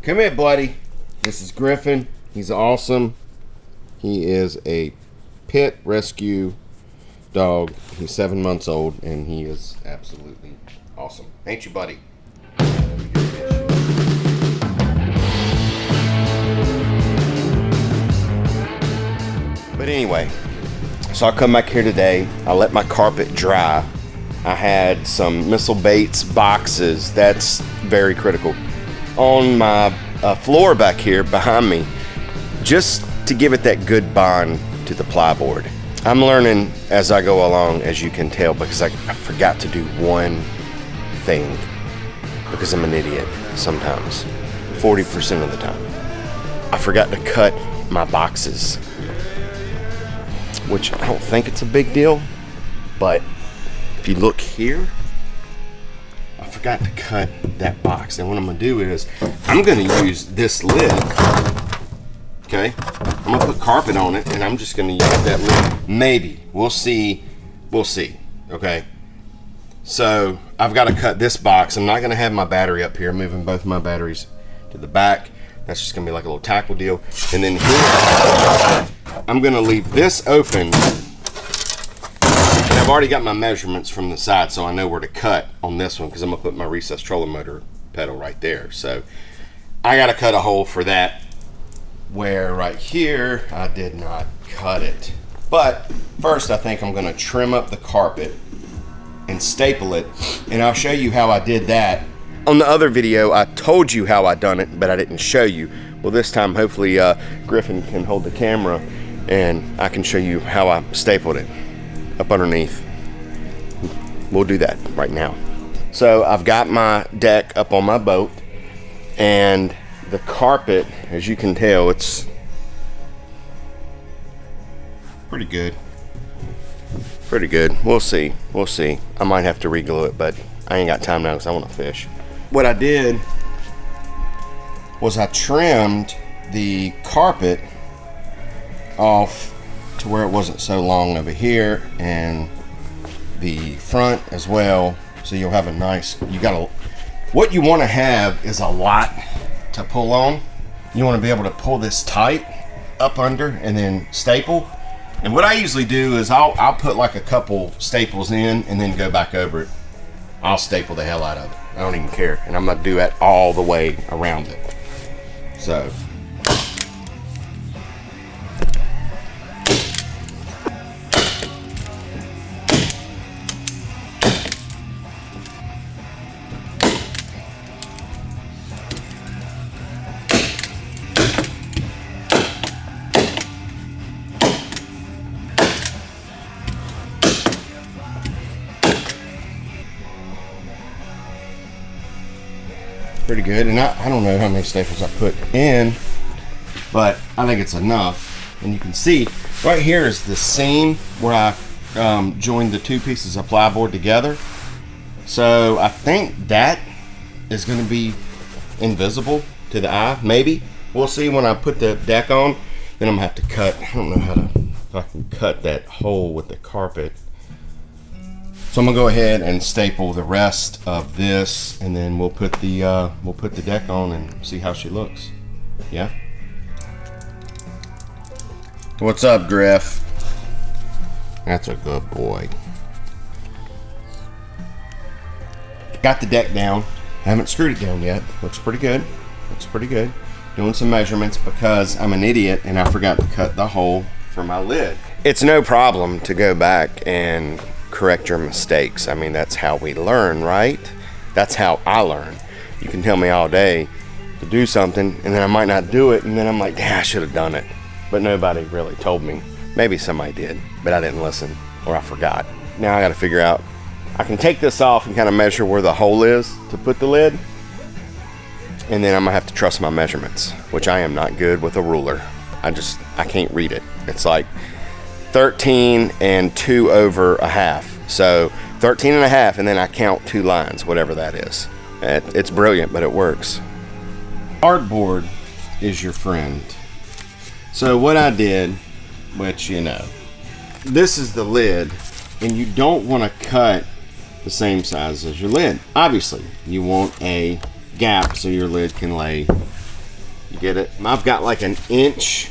Come here, buddy. This is Griffin. He's awesome. He is a pit rescue dog. He's 7 months old, and he is absolutely awesome. Ain't you, buddy? But anyway, so I come back here today. I let my carpet dry. I had some missile baits boxes. That's very critical. On my floor back here behind me, just to give it that good bond to the plyboard. I'm learning as I go along, as you can tell, because I forgot to do one thing because I'm an idiot sometimes, 40% of the time. I forgot to cut my boxes, which I don't think it's a big deal, but if you look here, I forgot to cut that box. And what I'm gonna do is I'm gonna use this lid. Okay, I'm gonna put carpet on it, and I'm just gonna use that lid. Maybe we'll see. Okay, so I've got to cut this box. I'm not gonna have my battery up here. I'm moving both my batteries to the back. That's just gonna be like a little tackle deal. And then here, I'm gonna leave this open. And I've already got my measurements from the side, so I know where to cut on this one, because I'm gonna put my recessed trolling motor pedal right there. So I gotta cut a hole for that, where right here I did not cut it. But first, I think I'm gonna trim up the carpet and staple it, and I'll show you how I did that. On the other video, I told you how I done it, but I didn't show you. Well, this time, hopefully Griffin can hold the camera, and I can show you how I stapled it up underneath. We'll do that right now. So I've got my deck up on my boat, and the carpet, as you can tell, it's pretty good. Pretty good. We'll see. I might have to re-glue it, but I ain't got time now because I want to fish. What I did was I trimmed the carpet off to where it wasn't so long over here, and the front as well, so you'll have a nice, what you want to have is a lot to pull on. You want to be able to pull this tight up under and then staple. And what I usually do is I'll put like a couple staples in and then go back over it. I'll staple the hell out of it. I don't even care, and I'm gonna do that all the way around it. So pretty good, and I don't know how many staples I put in, but I think it's enough. And you can see right here is the seam where I joined the two pieces of plyboard together. So I think that is going to be invisible to the eye. Maybe we'll see when I put the deck on. Then I'm gonna have to cut. I don't know if I can cut that hole with the carpet. So I'm gonna go ahead and staple the rest of this, and then we'll put the deck on and see how she looks. Yeah. What's up, Griff? That's a good boy. Got the deck down. Haven't screwed it down yet. Looks pretty good. Doing some measurements because I'm an idiot and I forgot to cut the hole for my lid. It's no problem to go back and correct your mistakes. I mean, that's how we learn, right? That's how I learn. You can tell me all day to do something, and then I might not do it, and then I'm like, yeah, I should have done it. But nobody really told me. Maybe somebody did, but I didn't listen, or I forgot. Now I gotta figure out, I can take this off and kind of measure where the hole is to put the lid, and then I'm gonna have to trust my measurements, which I am not good with a ruler. I can't read it. It's like 13 and 2 over a half. So 13 and a half, and then I count 2 lines, whatever that is. It's brilliant, but it works. Cardboard is your friend. So what I did, which this is the lid, and you don't want to cut the same size as your lid. Obviously, you want a gap so your lid can lay get it. I've got like an inch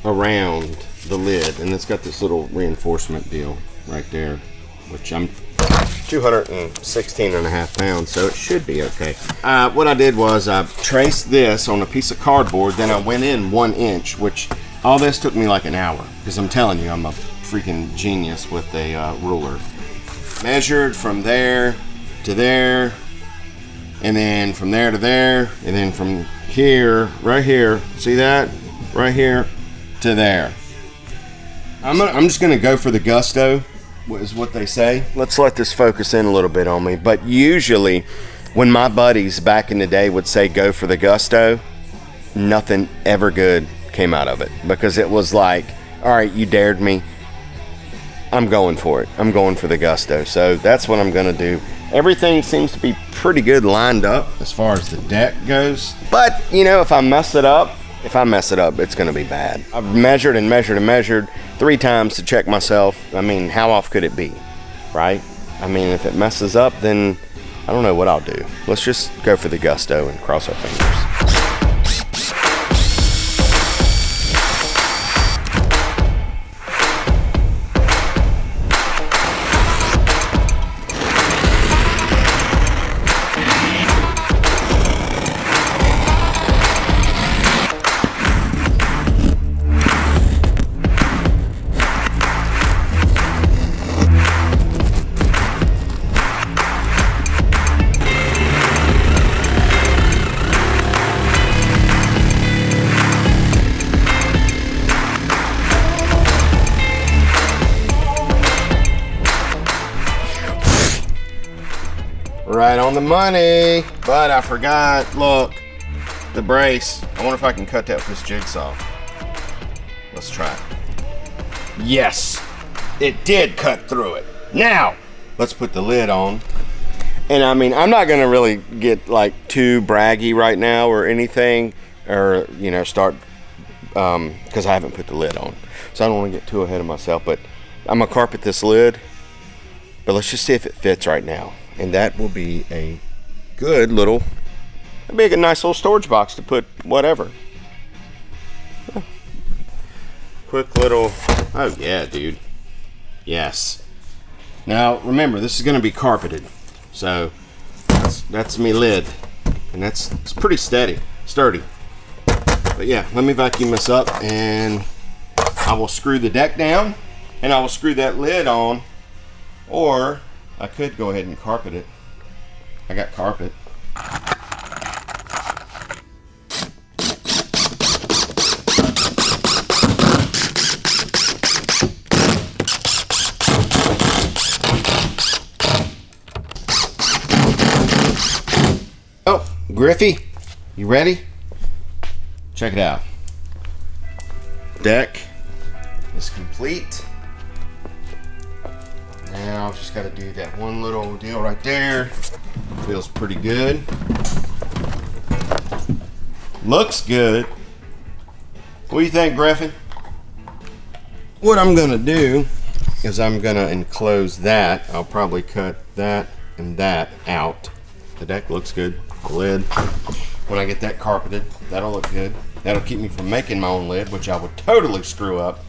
around the lid, and it's got this little reinforcement deal right there, which I'm 216 and a half pounds, so it should be okay. What I did was I traced this on a piece of cardboard, then I went in 1 inch, which all this took me like an hour, because I'm telling you, I'm a freaking genius with a ruler. Measured from there to there, and then from there to there, and then from here, right here, see that? Right here to there. I'm just gonna go for the gusto, is what they say. Let's let this focus in a little bit on me. But usually, when my buddies back in the day would say go for the gusto, nothing ever good came out of it. Because it was like, all right, you dared me. I'm going for it. I'm going for the gusto. So that's what I'm gonna do. Everything seems to be pretty good lined up as far as the deck goes. But, you know, if I mess it up, it's gonna be bad. I've measured and measured and measured 3 times to check myself. I mean, how off could it be, right? I mean, if it messes up, then I don't know what I'll do. Let's just go for the gusto and cross our fingers. Right on the money, but I forgot, look, the brace. I wonder if I can cut that with this jigsaw. Let's try it. Yes, it did cut through it. Now, let's put the lid on. And I mean, I'm not gonna really get like too braggy right now or anything, or, you know, start, because I haven't put the lid on. So I don't wanna get too ahead of myself, but I'm gonna carpet this lid, but let's just see if it fits right now. And that will be a good little, it'll be a nice little storage box to put whatever. Quick little, oh yeah, dude. Yes. Now, remember, this is gonna be carpeted. So, that's me lid. And it's pretty sturdy. But yeah, let me vacuum this up and I will screw the deck down and I will screw that lid on, or I could go ahead and carpet it. I got carpet. Oh, Griffey, you ready? Check it out. Deck is complete. Now I've just got to do that one little deal right there. Feels pretty good. Looks good. What do you think, Griffin? What I'm gonna do is I'm gonna enclose that. I'll probably cut that and that out. The deck looks good. The lid, when I get that carpeted, that'll look good. That'll keep me from making my own lid, which I would totally screw up